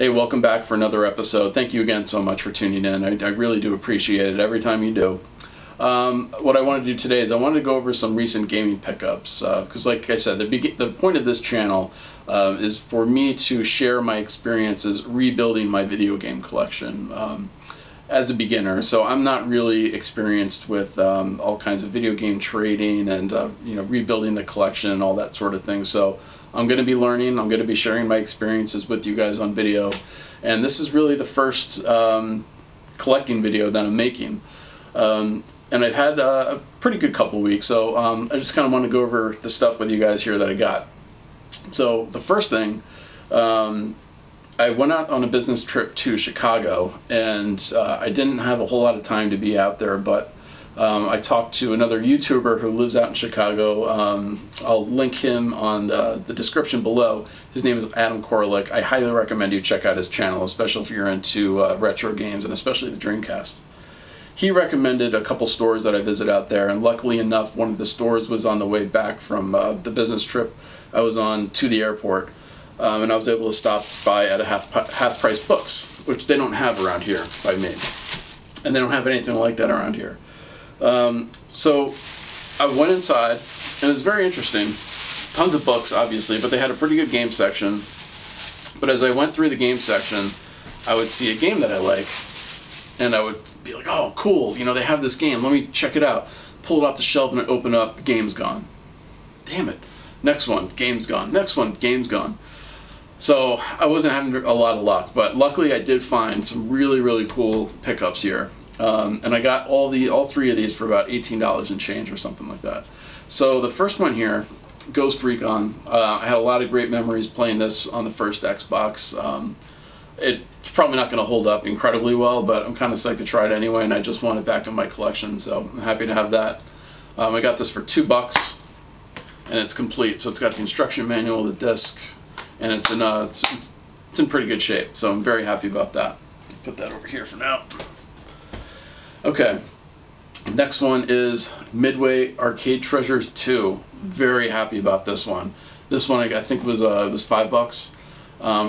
Hey, welcome back for another episode. Thank you again so much for tuning in. I really do appreciate it every time you do. What I want to do today is I wanted to go over some recent gaming pickups because, like I said, the point of this channel is for me to share my experiences rebuilding my video game collection as a beginner. So I'm not really experienced with all kinds of video game trading and rebuilding the collection and all that sort of thing. So I'm going to be learning. I'm going to be sharing my experiences with you guys on video, and this is really the first collecting video that I'm making. And I've had a pretty good couple weeks, so I just kind of want to go over the stuff with you guys here that I got. So the first thing, I went out on a business trip to Chicago, and I didn't have a whole lot of time to be out there, but I talked to another YouTuber who lives out in Chicago. I'll link him on the description below. His name is Adam Koralik. I highly recommend you check out his channel, especially if you're into retro games and especially the Dreamcast. He recommended a couple stores that I visit out there, and luckily enough, one of the stores was on the way back from the business trip I was on to the airport, and I was able to stop by at a half price books, which they don't have around here by me, and they don't have anything like that around here. So I went inside, and it was very interesting. Tons of books, obviously, but they had a pretty good game section. But as I went through the game section, I would see a game that I like, and I would be like, oh, cool, they have this game, let me check it out. Pull it off the shelf and I open up, the game's gone. Damn it. Next one, game's gone. Next one, game's gone. So I wasn't having a lot of luck, but luckily I did find some really, really cool pickups here. And I got all three of these for about $18 and change or something like that. So the first one here, Ghost Recon. I had a lot of great memories playing this on the first Xbox. It's probably not going to hold up incredibly well, but I'm kind of psyched to try it anyway, and I just want it back in my collection, so I'm happy to have that. I got this for $2, and it's complete. So it's got the instruction manual, the disc, and it's in pretty good shape. So I'm very happy about that. Put that over here for now. Okay, next one is Midway Arcade Treasures 2. Very happy about this one. This one I think was $5.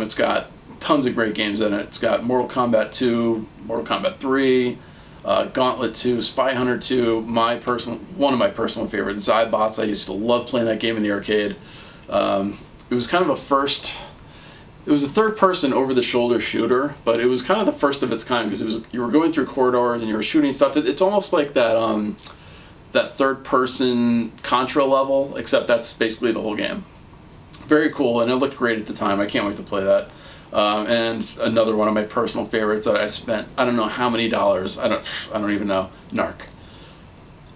It's got tons of great games in it. It's got Mortal Kombat 2, Mortal Kombat 3, Gauntlet 2, Spy Hunter 2, one of my personal favorites, Zybots. I used to love playing that game in the arcade. It was kind of it was a third-person over-the-shoulder shooter, but it was kind of the first of its kind because you were going through corridors and you were shooting stuff. It's almost like that third-person Contra level, except that's basically the whole game. Very cool, and it looked great at the time. I can't wait to play that. And another one of my personal favorites that I spent I don't know how many dollars. I don't even know. Narc.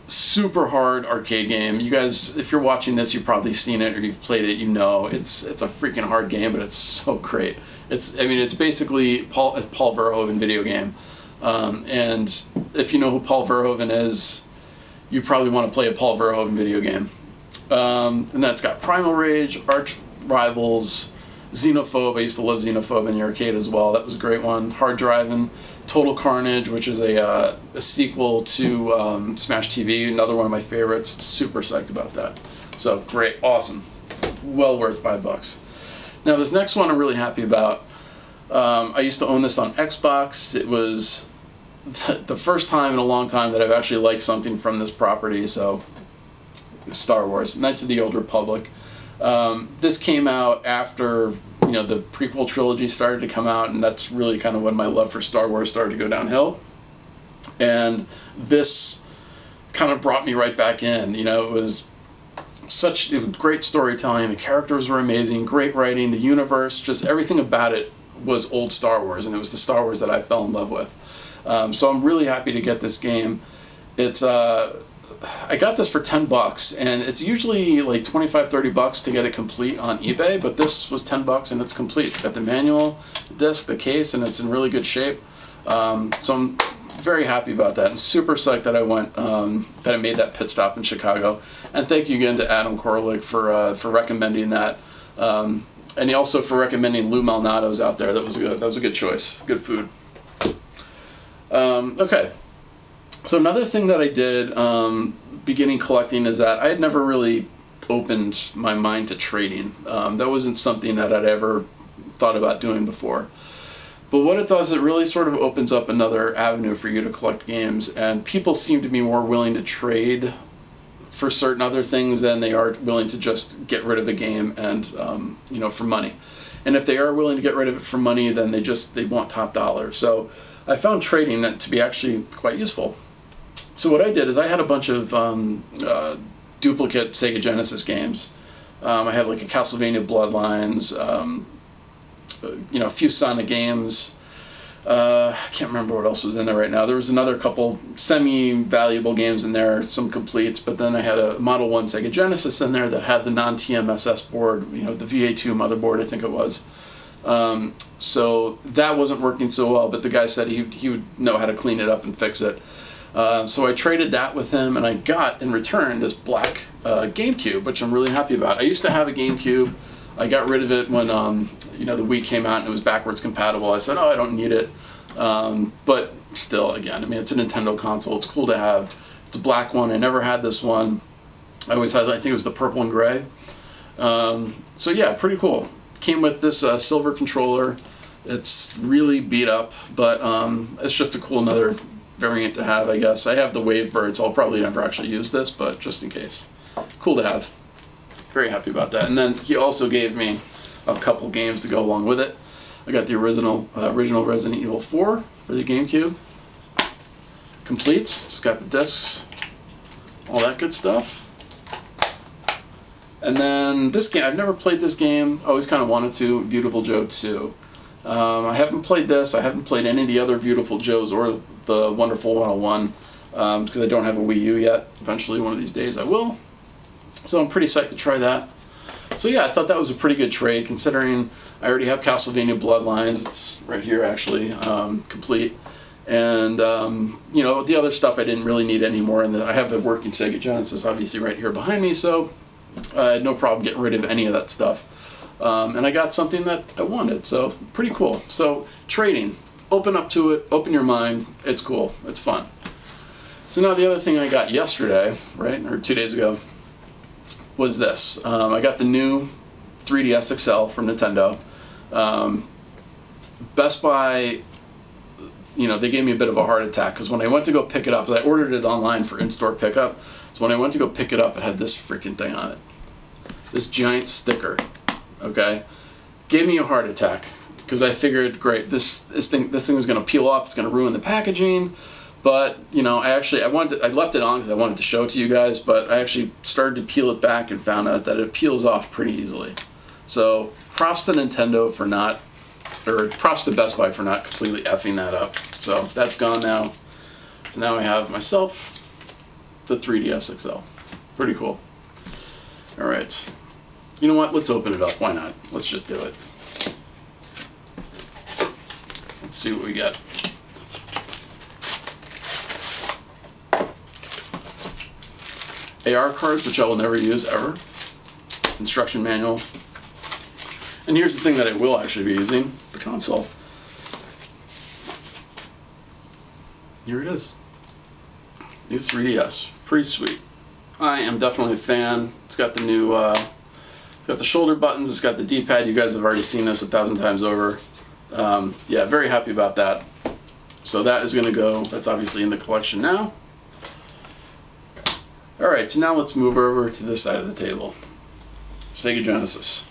Super hard arcade game. You guys, if you're watching this, you've probably seen it or you've played it. It's a freaking hard game, but it's so great. It's basically Paul Verhoeven video game. And if you know who Paul Verhoeven is, you probably want to play a Paul Verhoeven video game. And that's got Primal Rage, Arch Rivals, Xenophobe. I used to love Xenophobe in the arcade as well. That was a great one. Hard Driving, Total Carnage, which is a sequel to Smash TV, another one of my favorites. Super psyched about that. So great, awesome, well worth $5. Now this next one I'm really happy about. I used to own this on Xbox. It was the first time in a long time that I've actually liked something from this property. So Star Wars, Knights of the Old Republic. This came out after the prequel trilogy started to come out, and that's really kind of when my love for Star Wars started to go downhill. And this kind of brought me right back in. It was great storytelling, the characters were amazing, great writing, the universe, just everything about it was old Star Wars, and it was the Star Wars that I fell in love with. So I'm really happy to get this game. I got this for $10, and it's usually like $25–30 to get it complete on eBay, but this was $10 and it's complete. It's got the manual, the disc, the case, and it's in really good shape. So I'm very happy about that, and super psyched that that I made that pit stop in Chicago. And thank you again to Adam Koralik for recommending that, and also for recommending Lou Malnado's out there. That was a good choice. Good food. Okay. So another thing that I did beginning collecting is that I had never really opened my mind to trading. That wasn't something that I'd ever thought about doing before. But what it does, it really sort of opens up another avenue for you to collect games, and people seem to be more willing to trade for certain other things than they are willing to just get rid of a game and you know, for money. And if they are willing to get rid of it for money, then they want top dollar. So I found trading that to be actually quite useful. So what I did is I had a bunch of duplicate Sega Genesis games. I had like a Castlevania Bloodlines, you know, a few Sonic games. I can't remember what else was in there right now. There was another couple semi-valuable games in there, some completes, but then I had a Model 1 Sega Genesis in there that had the non-TMSS board, you know, the VA2 motherboard, I think it was. So that wasn't working so well, but the guy said he would know how to clean it up and fix it. So I traded that with him, and I got in return this black GameCube, which I'm really happy about. I used to have a GameCube. I got rid of it when you know, the Wii came out and it was backwards compatible. I said, oh, I don't need it. But still, again, I mean, it's a Nintendo console. It's cool to have. It's a black one. I never had this one. I always had, I think it was the purple and gray. So yeah, pretty cool. Came with this silver controller. It's really beat up, but it's just a cool another variant to have, I guess. I have the Wavebird, so I'll probably never actually use this, but just in case. Cool to have. Very happy about that. And then he also gave me a couple games to go along with it. I got the original Resident Evil 4 for the GameCube. Completes. It's got the discs, all that good stuff. And then this game, I've never played this game. I always kind of wanted to. Beautiful Joe 2. I haven't played this. I haven't played any of the other Beautiful Joes or the Wonderful 101 because I don't have a Wii U yet. Eventually, one of these days, I will. So I'm pretty psyched to try that. So yeah, I thought that was a pretty good trade considering I already have Castlevania Bloodlines. It's right here actually, complete. And you know, the other stuff I didn't really need anymore. And I have the working Sega Genesis obviously right here behind me, so I had no problem getting rid of any of that stuff. And I got something that I wanted, so pretty cool. So trading, open up to it, open your mind. It's cool, it's fun. So now the other thing I got yesterday, right, or 2 days ago, was this. I got the new 3DS XL from Nintendo. Best Buy, you know, they gave me a bit of a heart attack because when I went to go pick it up, I ordered it online for in-store pickup. So when I went to go pick it up, it had this freaking thing on it. This giant sticker, okay? Gave me a heart attack because I figured, great, this thing is going to peel off, it's going to ruin the packaging. But, you know, I left it on because I wanted to show it to you guys, but I actually started to peel it back and found out that it peels off pretty easily. So props to Nintendo for not, or props to Best Buy for not completely effing that up. So that's gone now. So now I have myself the 3DS XL. Pretty cool. All right. You know what? Let's open it up. Why not? Let's just do it. Let's see what we get. AR cards, which I will never use ever. Instruction manual. And here's the thing that I will actually be using, the console. Here it is. New 3DS. Pretty sweet. I am definitely a fan. It's got the new, it's got the shoulder buttons, it's got the D-pad. You guys have already seen this 1,000 times over. Yeah, very happy about that. So that is going to go, that's obviously in the collection now. Alright, so now let's move over to this side of the table. Sega Genesis.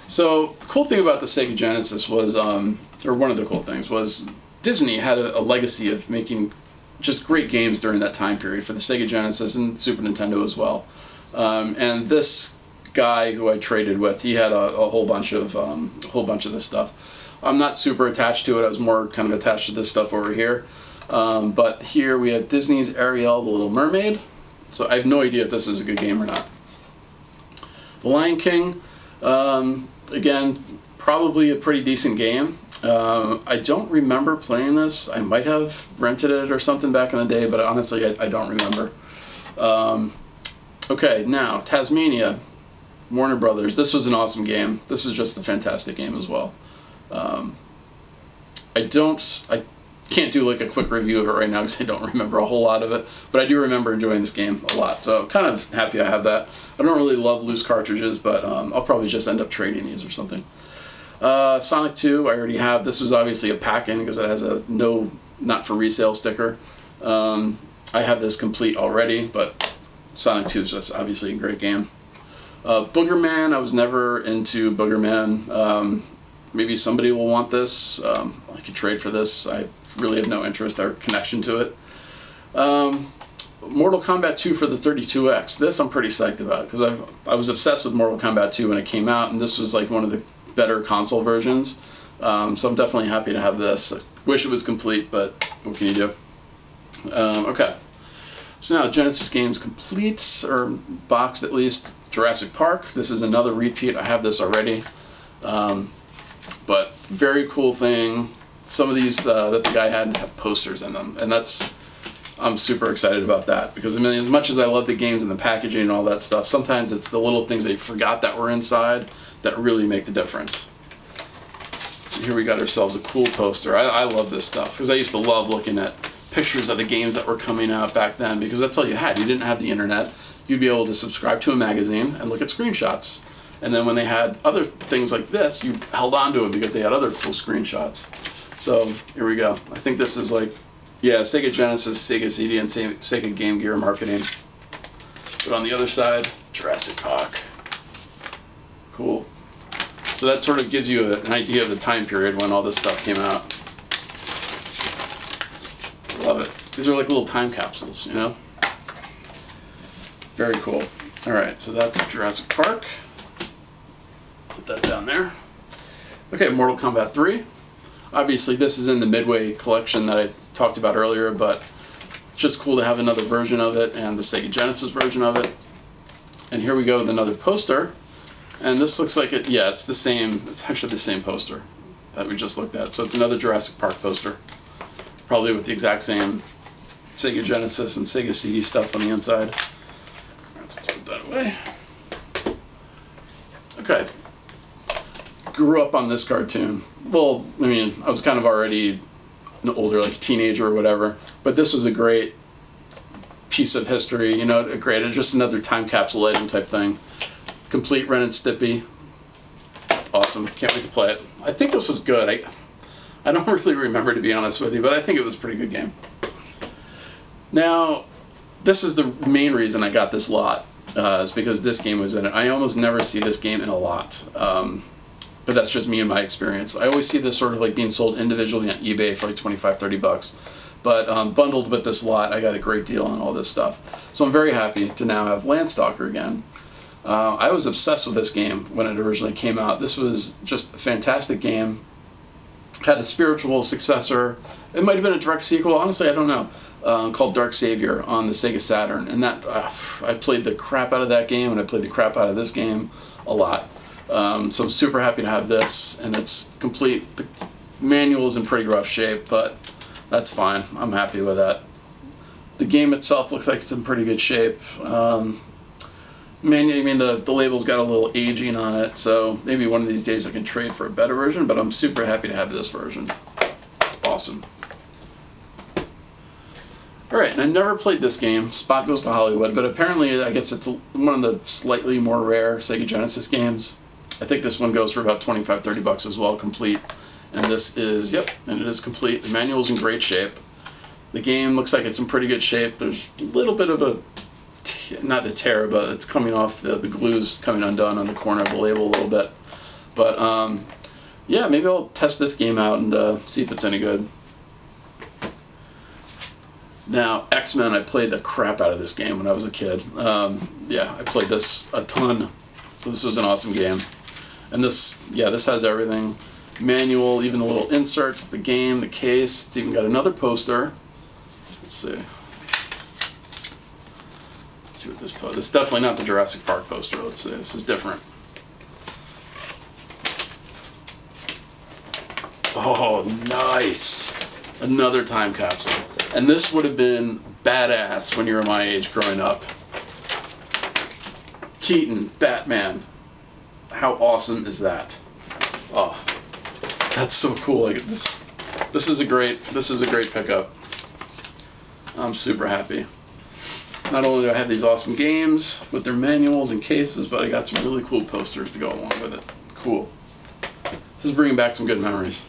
So the cool thing about the Sega Genesis was, or one of the cool things was, Disney had a legacy of making just great games during that time period for the Sega Genesis and Super Nintendo as well. And this guy who I traded with, he had a whole bunch of this stuff. I'm not super attached to it. I was more kind of attached to this stuff over here. But here we have Disney's Ariel, the Little Mermaid. So I have no idea if this is a good game or not. The Lion King, again, probably a pretty decent game. I don't remember playing this. I might have rented it or something back in the day, but honestly, I don't remember. Okay, now, Tasmania, Warner Brothers. This was an awesome game. This is just a fantastic game as well. I can't do like a quick review of it right now because I don't remember a whole lot of it, but I do remember enjoying this game a lot, so I'm kind of happy I have that. I don't really love loose cartridges, but I'll probably just end up trading these or something. Sonic 2, I already have. This was obviously a pack-in because it has a no, not for resale sticker. I have this complete already, but Sonic 2 is just obviously a great game. Boogerman, I was never into Boogerman. Maybe somebody will want this. I could trade for this. I really have no interest or connection to it. Mortal Kombat 2 for the 32X. This I'm pretty psyched about because I was obsessed with Mortal Kombat 2 when it came out, and this was like one of the better console versions. So I'm definitely happy to have this. I wish it was complete, but what can you do? Okay. So now Genesis games complete, or boxed at least. Jurassic Park. This is another repeat. I have this already. But very cool thing. Some of these that the guy had have posters in them, and I'm super excited about that because I mean, as much as I love the games and the packaging and all that stuff, sometimes it's the little things that you forgot that were inside that really make the difference. Here we got ourselves a cool poster. I love this stuff because I used to love looking at pictures of the games that were coming out back then because that's all you had. You didn't have the internet. You'd be able to subscribe to a magazine and look at screenshots. And then when they had other things like this, you held on to them because they had other cool screenshots. So here we go. I think this is like, yeah, Sega Genesis, Sega CD, and Sega Game Gear marketing. But on the other side, Jurassic Park. Cool. So that sort of gives you an idea of the time period when all this stuff came out. Love it. These are like little time capsules, you know? Very cool. All right, so that's Jurassic Park. Put that down there. Okay, Mortal Kombat 3. Obviously, this is in the Midway collection that I talked about earlier, but it's just cool to have another version of it and the Sega Genesis version of it. And here we go with another poster. And this looks like it, yeah, it's the same, it's actually the same poster that we just looked at. So it's another Jurassic Park poster. Probably with the exact same Sega Genesis and Sega CD stuff on the inside. Let's put that away. Okay. Grew up on this cartoon. Well, I mean, I was kind of already an older, like teenager or whatever, but this was a great piece of history, you know, just another time capsule item type thing. Complete Ren and Stimpy. Awesome. Can't wait to play it. I think this was good. I don't really remember, to be honest with you, but I think it was a pretty good game. Now, this is the main reason I got this lot, is because this game was in it. I almost never see this game in a lot, but that's just me and my experience. I always see this sort of like being sold individually on eBay for like 25, 30 bucks. But bundled with this lot, I got a great deal on all this stuff. So I'm very happy to now have Landstalker again. I was obsessed with this game when it originally came out. This was just a fantastic game. Had a spiritual successor. It might have been a direct sequel. Honestly, I don't know. Called Dark Savior on the Sega Saturn. And that I played the crap out of that game, and I played the crap out of this game a lot. So I'm super happy to have this, and it's complete. The manual is in pretty rough shape, but that's fine. I'm happy with that. The game itself looks like it's in pretty good shape. The label's got a little aging on it, so maybe one of these days I can trade for a better version, but I'm super happy to have this version. Awesome. Alright, and I never played this game, Spot Goes to Hollywood, but apparently I guess it's one of the slightly more rare Sega Genesis games. I think this one goes for about 25, 30 bucks as well, complete. And this is, yep, and it is complete. The manual's in great shape. The game looks like it's in pretty good shape. There's a little bit of a, not a tear, but it's coming off, the glue's coming undone on the corner of the label a little bit. But, yeah, maybe I'll test this game out and see if it's any good. Now, X-Men, I played the crap out of this game when I was a kid. Yeah, I played this a ton. So this was an awesome game. And this, yeah, this has everything. Manual, even the little inserts, the game, the case. It's even got another poster. Let's see. Let's see what this poster. It's definitely not the Jurassic Park poster. Let's see. This is different. Oh, nice. Another time capsule. And this would have been badass when you were my age growing up. Keaton, Batman. How awesome is that? Oh, that's so cool. Like this is a great pickup. I'm super happy. Not only do I have these awesome games with their manuals and cases, but I got some really cool posters to go along with it. Cool. This is bringing back some good memories.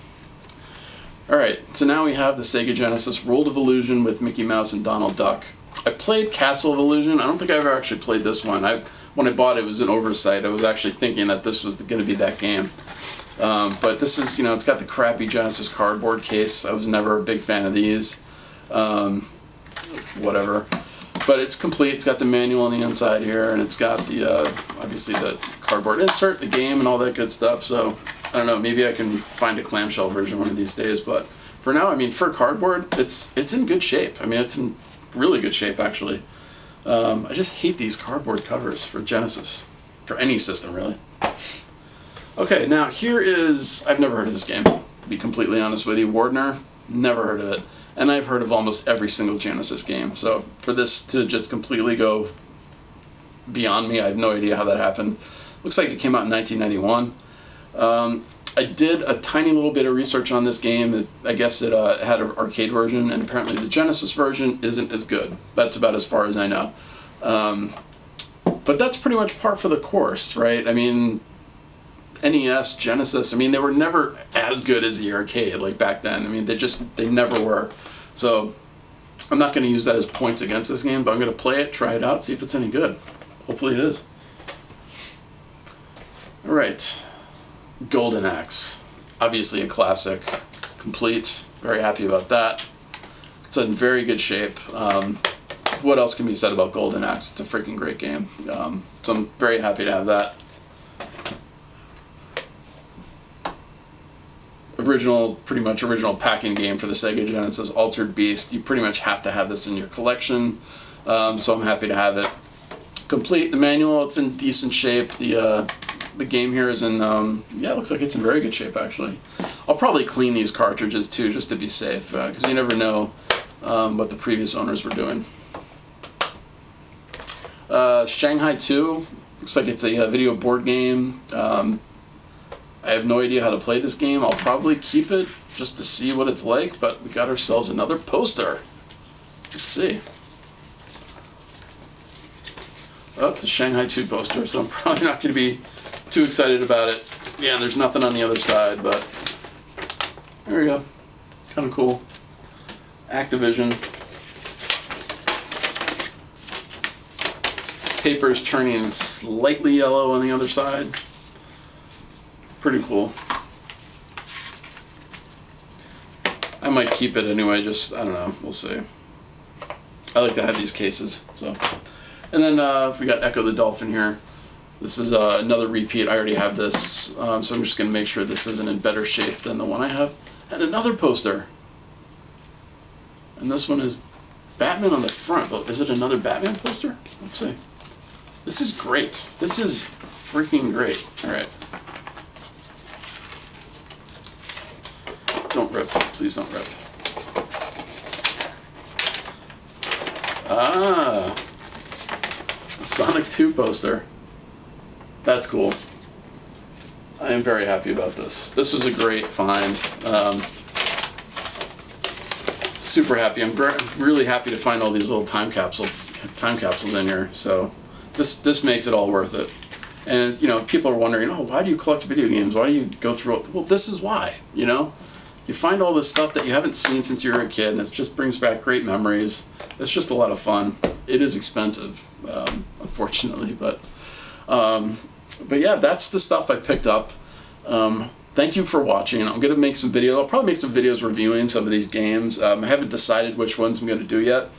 Alright, so now we have the Sega Genesis World of Illusion with Mickey Mouse and Donald Duck. I played Castle of Illusion. I don't think I ever actually played this one. When I bought it, it was an oversight. I was actually thinking that this was going to be that game. But this is, you know, it's got the crappy Genesis cardboard case. I was never a big fan of these. Whatever. But it's complete. It's got the manual on the inside here, and it's got the, obviously the cardboard insert, the game, and all that good stuff. So, I don't know, maybe I can find a clamshell version one of these days. But for now, I mean, for cardboard, it's in good shape. I mean, it's in really good shape, actually. I just hate these cardboard covers for Genesis. For any system, really. Okay, now here is... I've never heard of this game, to be completely honest with you. Wardner, never heard of it. And I've heard of almost every single Genesis game. So for this to just completely go beyond me, I have no idea how that happened. Looks like it came out in 1991. I did a tiny little bit of research on this game. I guess it had an arcade version, and apparently the Genesis version isn't as good. That's about as far as I know. But that's pretty much par for the course, right? I mean, NES, Genesis, I mean, they were never as good as the arcade, like back then. I mean, they never were. So I'm not going to use that as points against this game, but I'm going to play it, try it out, see if it's any good. Hopefully it is. All right. Golden Axe. Obviously a classic. Complete. Very happy about that. It's in very good shape. What else can be said about Golden Axe? It's a freaking great game. So I'm very happy to have that. Pretty much original packing game for the Sega Genesis, Altered Beast. You pretty much have to have this in your collection, so I'm happy to have it. Complete. The manual, it's in decent shape. The game here is in, yeah, it looks like it's in very good shape, actually. I'll probably clean these cartridges, too, just to be safe, because you never know what the previous owners were doing. Shanghai 2, looks like it's a video board game. I have no idea how to play this game. I'll probably keep it just to see what it's like, but we got ourselves another poster. Let's see. Oh, it's a Shanghai 2 poster, so I'm probably not going to be too excited about it. Yeah, there's nothing on the other side, but there we go. Kind of cool. Activision. Paper's turning slightly yellow on the other side. Pretty cool. I might keep it anyway, just, I don't know, we'll see. I like to have these cases, so. And then we got Echo the Dolphin here. This is another repeat. I already have this, so I'm just going to make sure this isn't in better shape than the one I have. And another poster. And this one is Batman on the front. But is it another Batman poster? Let's see. This is great. This is freaking great. All right. Don't rip. Please don't rip. Ah. The Sonic 2 poster. That's cool. I am very happy about this. This was a great find. Super happy. I'm really happy to find all these little time capsules in here. So this makes it all worth it. And you know, people are wondering, oh, why do you collect video games? Why do you go through it? Well, this is why. You know, you find all this stuff that you haven't seen since you were a kid, and it just brings back great memories. It's just a lot of fun. It is expensive, unfortunately, but yeah, that's the stuff I picked up. Thank you for watching. I'm going to make some videos. I'll probably make some videos reviewing some of these games. I haven't decided which ones I'm going to do yet,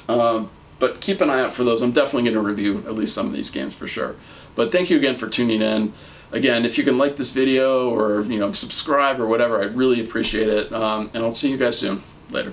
but keep an eye out for those. I'm definitely going to review at least some of these games for sure. But thank you again for tuning in. Again, if you can like this video or, you know, subscribe or whatever, I'd really appreciate it. And I'll see you guys soon. Later.